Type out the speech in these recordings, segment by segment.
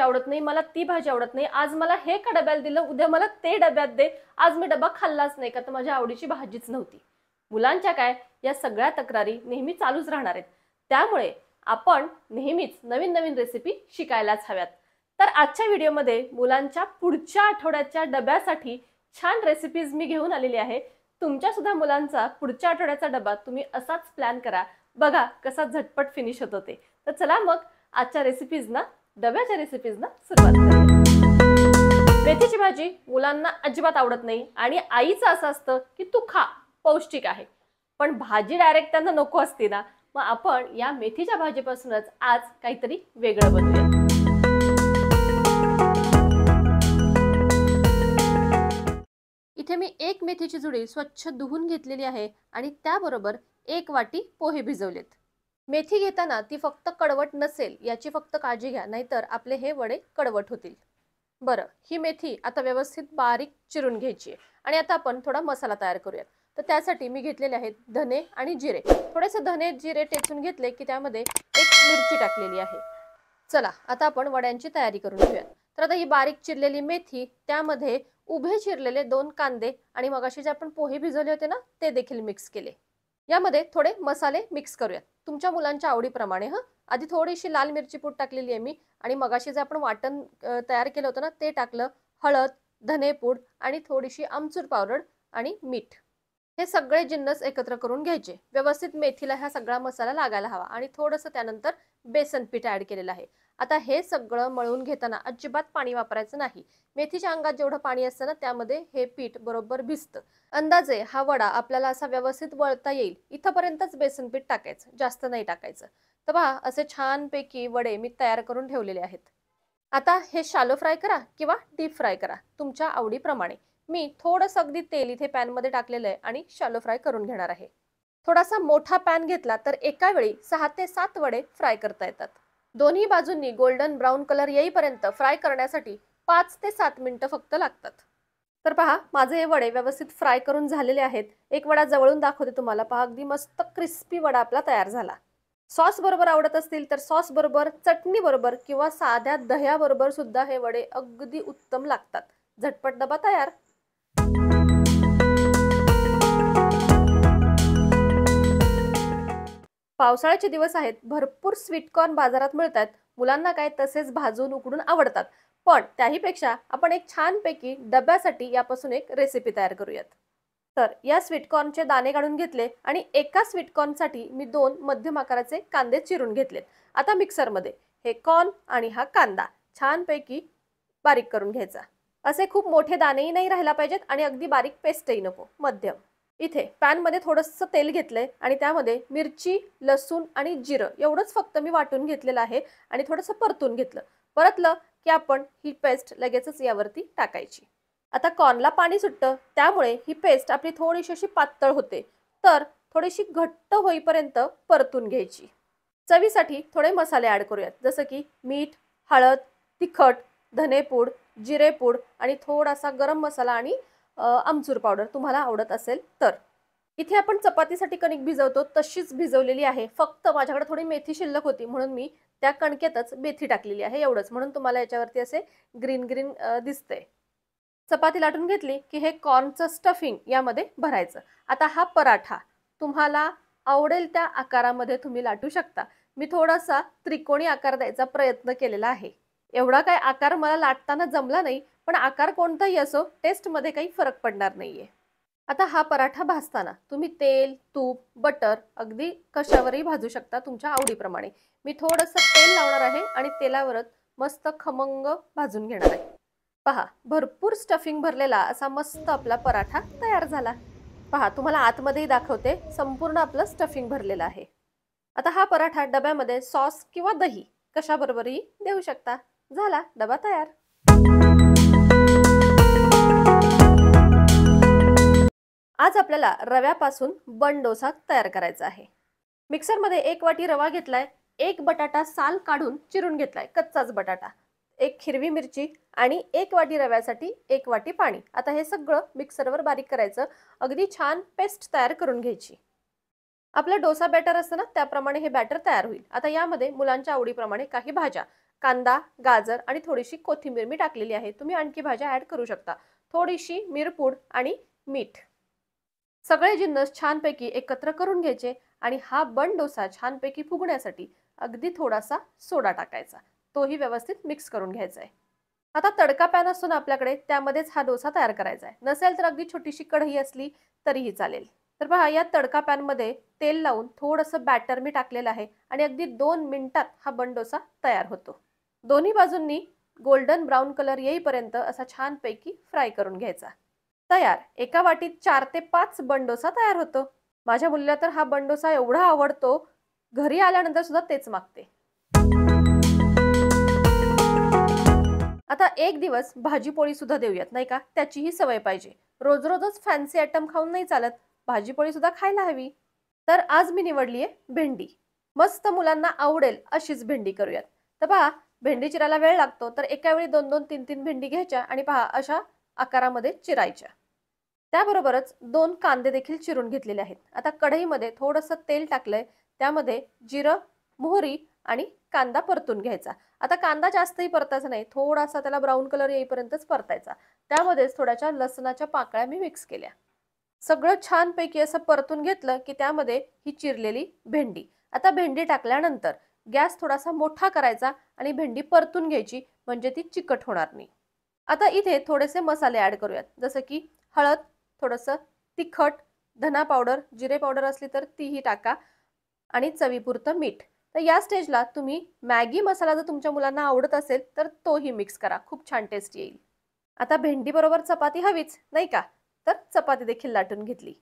आवडत नाही, मला ती भाजी आवडत नाही, आज मला हे का डब्याला दिलं, उद्या मला ते डब्यात दे, आज मी डबा खाल्लाच नाही का तर माझ्या आवडीची भाजीच नव्हती. मुलांच्या काय या सगळ्या तक्रारी नेहमी चालूच राहणार आहेत. त्यामुळे आपण नेहमीच नवीन नवीन रेसिपी शिकायलाच हव्यात. तर आजच्या व्हिडिओमध्ये मुलांच्या पुढच्या आठवड्याच्या डब्यासाठी छान रेसिपीज मी घेऊन आलेली आहे. तुमच्या सुद्धा मुलांचा पुढच्या आठवड्याचा डबा तुम्ही असाच प्लॅन करा, बघा कसा झटपट फिनिश होतो ते. तर चला मग आजच्या रेसिपीजना, डब्याच्या रेसिपीजना सुरुवात करूया. मेथीची भाजी मुलांना अजिबात आवडत नाही आणि आईचं असं असतं की तू खा, पौष्टिक आहे. पण भाजी डायरेक्ट त्यांना नको असते ना, मग आपण या मेथीच्या भाजीपासूनच आज काहीतरी वेगळं बनवूया. इथे मी एक मेथीची जुडी स्वच्छ धुवून घेतलेली आहे आणि त्याबरोबर 1 वाटी पोहे भिजवलेत. मेथी घेताना ती फक्त कडवट नसेल याची फक्त काळजी घ्या, नाहीतर आपले हे वडे कडवट होतील. बरं, ही मेथी आता व्यवस्थित बारीक चिरून घ्यायची आहे आणि आता आपण थोडा मसाला तयार करूयात. तर त्यासाठी मी घेतलेले आहेत धने आणि जिरे. थोडेसे धने जिरे टेचून घेतले की त्यामध्ये 1 मिरची टाकलेली आहे. चला आता आपण वड्यांची तयारी करून घेऊयात. तर आता ही बारीक चिरलेली मेथी, त्यामध्ये उभे चिरलेले 2 कांदे आणि मगाशी जे आपण पोहे भिजवले होते ना ते देखील मिक्स केले. यामध्ये थोडे मसाले मिक्स करूयात तुमच्या मुलांच्या आवडीप्रमाणे. आधी थोडीशी लाल मिरची पूड टाकलेली आहे मी आणि मगाशी जे आपण वाटण तयार केलं होतं ना ते टाकलं. हळद, धनेपूड आणि थोडीशी आमचूर पावडर आणि मीठ, हे सगळे जिन्नस एकत्र करून घ्यायचे. व्यवस्थित मेथीला हा सगळा मसाला लागायला हवा आणि थोडंसं त्यानंतर बेसन पीठ ऍड केलेलं आहे. आता हे सगळं मळून घेताना अजिबात पाणी वापरायचं नाही. मेथीच्या अंगात जेवढं पाणी असतं ना त्यामध्ये हे पीठ बरोबर भिजतं. अंदाजे हा वडा आपल्याला असा व्यवस्थित वळता येईल इथपर्यंतच बेसन पीठ टाकायचं, जास्त नाही टाकायचं. तर पहा असे छानपैकी वडे मी तयार करून ठेवलेले आहेत. आता हे शालो फ्राय करा किंवा डीप फ्राय करा तुमच्या आवडीप्रमाणे. मी थोडंसं अगदी तेल इथे पॅनमध्ये टाकलेलं आहे आणि शालो फ्राय करून घेणार आहे. थोडासा मोठा पॅन घेतला तर एका वेळी 6 ते 7 वडे फ्राय करता येतात. दोन्ही बाजूंनी गोल्डन ब्राऊन कलर येईपर्यंत फ्राय करण्यासाठी 5 ते 7 मिनिटं फक्त लागतात. तर पहा माझे हे वडे व्यवस्थित फ्राय करून झालेले आहेत. एक वडा जवळून दाखवते तुम्हाला. पहा अगदी मस्त क्रिस्पी वडा आपला तयार झाला. सॉस बरोबर आवडत असतील तर सॉस बरोबर, चटणी बरोबर किंवा साध्या दह्याबरोबर सुद्धा हे वडे अगदी उत्तम लागतात. झटपट डबा तयार. पावसाळ्याचे दिवस आहेत, भरपूर स्वीटकॉर्न बाजारात मिळतात. मुलांना काय तसेच भाजून उकडून आवडतात. पण त्याहीपेक्षा आपण एक छानपैकी डब्यासाठी यापासून एक रेसिपी तयार करूयात. तर या स्वीटकॉर्नचे दाणे काढून घेतले आणि एका स्वीटकॉर्नसाठी मी 2 मध्यम आकाराचे कांदे चिरून घेतलेत. आता मिक्सरमध्ये हे कॉर्न आणि हा कांदा छानपैकी बारीक करून घ्यायचा. असे खूप मोठे दाणेही नाही राहायला पाहिजेत आणि अगदी बारीक पेस्टही नको, मध्यम. इथे पॅनमध्ये थोडंसं तेल घेतलंय आणि त्यामध्ये मिरची, लसूण आणि जिरं एवढंच फक्त मी वाटून घेतलेलं आहे आणि थोडंसं परतून घेतलं. परतलं की आपण ही पेस्ट लगेचच यावरती टाकायची. आता कॉर्नला पाणी सुटतं त्यामुळे ही पेस्ट आपली थोडीशी अशी पातळ होते. तर थोडीशी घट्ट होईपर्यंत परतून घ्यायची. चवीसाठी थोडे मसाले ऍड करूयात, जसं की मीठ, हळद, तिखट, धनेपूड, जिरेपूड आणि थोडासा गरम मसाला आणि आमचूर पावडर तुम्हाला आवडत असेल तर. इथे आपण चपातीसाठी कणिक भिजवतो तशीच भिजवलेली आहे. फक्त माझ्याकडे थोडी मेथी शिल्लक होती म्हणून मी त्या कणकेतच मेथी टाकलेली आहे, एवढंच. म्हणून तुम्हाला याच्यावरती असे ग्रीन ग्रीन दिसतंय. चपाती लाटून घेतली की हे कॉर्नचं स्टफिंग यामध्ये भरायचं. आता हा पराठा तुम्हाला आवडेल त्या आकारामध्ये तुम्ही लाटू शकता. मी थोडासा त्रिकोणी आकार द्यायचा प्रयत्न केलेला आहे. एवढा काय आकार मला लाटताना जमला नाही, पण आकार कोणताही असो टेस्टमध्ये काही फरक पडणार नाहीये. आता हा पराठा भाजताना तुम्ही तेल, तूप, बटर अगदी कशावरही भाजू शकता तुमच्या आवडीप्रमाणे. मी थोडंसं तेल लावणार आहे आणि तेलावरच मस्त खमंग भाजून घेणार आहे. पहा भरपूर स्टफिंग भरलेला असा मस्त आपला पराठा तयार झाला. पहा तुम्हाला आतमध्येही दाखवते, संपूर्ण आपलं स्टफिंग भरलेलं आहे. आता हा पराठा डब्यामध्ये सॉस किंवा दही कशाबरोबरही देऊ शकता. झाला डबा तयार. आज आपल्याला रव्यापासून बन डोसा तयार करायचा आहे. मिक्सरमध्ये 1 वाटी रवा घेतलाय, 1 बटाटा साल काढून चिरून घेतलाय, कच्चाच बटाटा, 1 हिरवी मिरची आणि 1 वाटी रव्यासाठी 1 वाटी पाणी. आता हे सगळं मिक्सरवर बारीक करायचं. अगदी छान पेस्ट तयार करून घ्यायची. आपलं डोसा बॅटर असतं ना त्याप्रमाणे हे बॅटर तयार होईल. आता यामध्ये मुलांच्या आवडीप्रमाणे काही भाज्या, कांदा, गाजर आणि थोडीशी कोथिंबीर मी टाकलेली आहे. तुम्ही आणखी भाज्या ॲड करू शकता. थोडीशी मिरपूड आणि मीठ. सगळे जिन्नस छानपैकी एकत्र करून घ्यायचे आणि हा बन डोसा छानपैकी फुगण्यासाठी अगदी थोडासा सोडा टाकायचा. तोही व्यवस्थित मिक्स करून घ्यायचा आहे. आता तडका पॅन असतो ना आपल्याकडे, त्यामध्येच हा डोसा तयार करायचा आहे. नसेल तर अगदी छोटीशी कढई असली तरीही चालेल. तर पहा, या तडका पॅनमध्ये तेल लावून थोडंसं बॅटर मी टाकलेलं आहे आणि अगदी 2 मिनिटात हा बन डोसा तयार होतो. दोन्ही बाजूंनी गोल्डन ब्राऊन कलर येईपर्यंत असा छानपैकी फ्राय करून घ्यायचा. तयार. एका वाटीत 4 ते 5 बन डोसा तयार होतो. माझ्या मुलीला तर हा बन डोसा एवढा आवडतो, घरी आल्यानंतर सुद्धा तेच मागते. आता एक दिवस भाजी पोळी सुद्धा देऊयात, नाही का? त्याचीही सवय पाहिजे. रोज रोजच फॅन्सी आयटम खाऊन नाही चालत, भाजी पोळी सुद्धा खायला हवी. तर आज मी निवडली आहे भेंडी. मस्त मुलांना आवडेल अशीच भेंडी करूयात. तर पहा, भेंडी चिरायला वेळ लागतो, तर एका वेळी 2-2, 3-3 भेंडी घ्यायच्या आणि पहा अशा आकारामध्ये चिरायच्या. त्याबरोबरच 2 कांदे देखील चिरून घेतलेले आहेत. आता कढईमध्ये थोडंसं तेल टाकलंय, त्यामध्ये जिरं, मोहरी आणि कांदा परतून घ्यायचा. आता कांदा जास्तही परतायचा नाही, थोडासा त्याला ब्राऊन कलर येईपर्यंतच परतायचा. त्यामध्येच थोड्याशा लसणाच्या पाकळ्या मी मिक्स केल्या. सगळं छानपैकी असं परतून घेतलं की त्यामध्ये ही चिरलेली भेंडी. आता भेंडी टाकल्यानंतर गॅस थोडासा मोठा करायचा आणि भेंडी परतून घ्यायची, म्हणजे ती चिकट होणार नाही. आता इथे थोडेसे मसाले ॲड करूयात, जसं की हळद, थोडंसं तिखट, धना पावडर, जिरे पावडर असली तर तीही टाका आणि चवीपुरतं मीठ. तर या स्टेजला तुम्ही मॅगी मसाला जर तुमच्या मुलांना आवडत असेल तर तोही मिक्स करा, खूप छान टेस्ट येईल. आता भेंडी बरोबर चपाती हवीच, नाही का? तर चपाती देखील लाटून घेतली.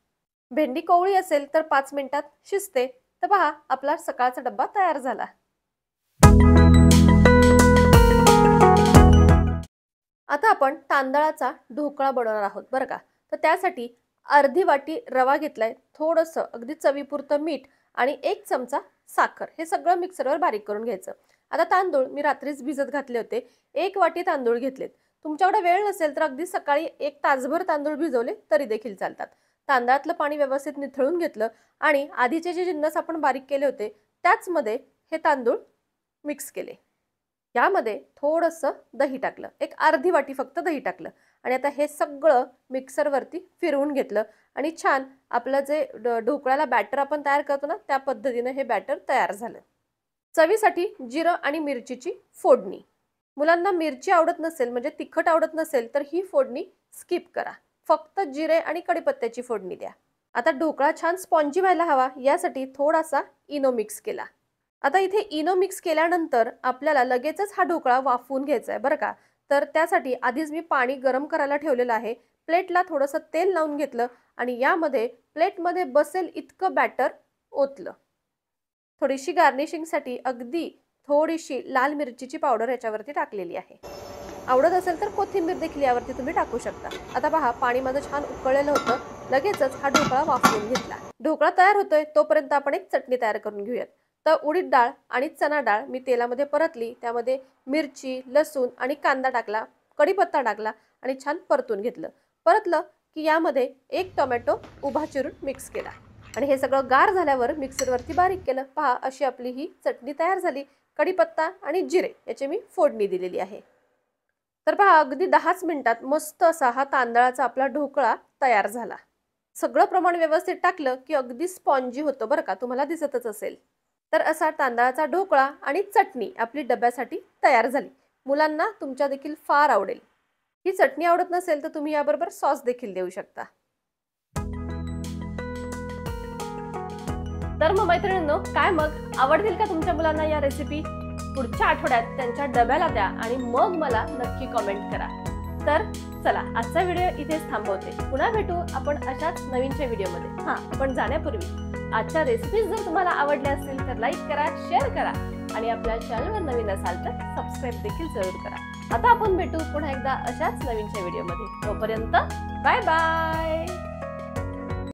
भेंडी कोवळी असेल तर 5 मिनिटात शिजते. तर पहा, आपला सकाळचा डब्बा तयार झाला. आता आपण तांदळाचा ढोकळा बनवणार आहोत बरं का. तर त्यासाठी अर्धी वाटी रवा घेतलाय, थोडंसं अगदी चवीपुरतं मीठ आणि 1 चमचा साखर. हे सगळं मिक्सरवर बारीक करून घ्यायचं. आता तांदूळ मी रात्रीच भिजत घातले होते. 1 वाटी तांदूळ घेतलेत. तुमच्याकडे वेळ नसेल तर अगदी सकाळी 1 तासभर तांदूळ भिजवले तरी देखील चालतात. तांदळातलं पाणी व्यवस्थित निथळून घेतलं आणि आधीचे जे जिन्नस आपण बारीक केले होते त्याचमध्ये हे तांदूळ मिक्स केले. यामध्ये थोडंसं दही टाकलं, 1 अर्धी वाटी फक्त दही टाकलं आणि आता हे सगळं मिक्सरवरती फिरवून घेतलं आणि छान आपलं जे ढोकळ्याला बॅटर आपण तयार करतो ना, त्या पद्धतीने हे बॅटर तयार झालं. चवीसाठी जिरं आणि मिरचीची फोडणी. मुलांना मिरची आवडत नसेल, म्हणजे तिखट आवडत नसेल तर ही फोडणी स्किप करा. फक्त जिरे आणि कढीपत्त्याची फोडणी द्या. आता ढोकळा छान स्पॉन्जी व्हायला हवा, यासाठी थोडासा इनो मिक्स केला. आता इथे इनो मिक्स केल्यानंतर आपल्याला लगेचच हा ढोकळा वाफवून घ्यायचा आहे बरं का. तर त्यासाठी आधीच मी पाणी गरम करायला ठेवलेलं आहे. प्लेटला थोडंसं तेल लावून घेतलं आणि यामध्ये प्लेटमध्ये बसेल इतकं बॅटर ओतलं. थोडीशी गार्निशिंगसाठी अगदी थोडीशी लाल मिरचीची पावडर याच्यावरती टाकलेली आहे. आवडत असेल तर कोथिंबीर देखील यावरती तुम्ही टाकू शकता. आता पहा, पाणी माझं छान उकळलेलं होतं. लगेचच हा ढोकळा वाफवून घेतला. ढोकळा तयार होतोय तोपर्यंत आपण एक चटणी तयार करून घेऊयात. तर उडीद डाळ आणि चणा डाळ मी तेलामध्ये परतली. त्यामध्ये मिरची, लसूण आणि कांदा टाकला, कढीपत्ता टाकला आणि छान परतून घेतलं. परतलं की यामध्ये 1 टोमॅटो उभा चिरून मिक्स केला आणि हे सगळं गार झाल्यावर मिक्सरवरती बारीक केलं. पहा, अशी आपली ही चटणी तयार झाली. कढीपत्ता आणि जिरे याची मी फोडणी दिलेली आहे. तर पहा, अगदी 10च मिनिटात मस्त असा हा तांदळाचा आपला ढोकळा तयार झाला. सगळं प्रमाण व्यवस्थित टाकलं की अगदी स्पॉन्जी होतं बरं का, तुम्हाला दिसतच असेल. तर असा तांदळाचा ढोकळा आणि चटणी आपली डब्यासाठी तयार झाली. मुलांना तुमच्या देखील फार आवडेल. ही चटणी आवडत नसेल तर तुम्ही याबरोबर सॉस देखील देऊ शकता. तर मग मैत्रिणींनो, काय मग आवडतील का तुमच्या मुलांना या रेसिपी? पुढच्या आठवड्यात त्यांच्या डब्याला द्या आणि मग मला नक्की कमेंट करा. तर चला, आजचा व्हिडिओ इथेच थांबवते. पुन्हा भेटू आपण अशाच नवीनच्या व्हिडिओमध्ये. आपण जाण्यापूर्वी आजच्या रेसिपीज जर तुम्हाला आवडल्या असतील तर लाईक करा, शेअर करा आणि आपल्या चॅनलवर नवीन असाल तर सबस्क्राईब देखील जरूर करा. आता आपण भेटू पुन्हा एकदा अशाच नवीनच्या व्हिडिओमध्ये. तोपर्यंत बाय बाय.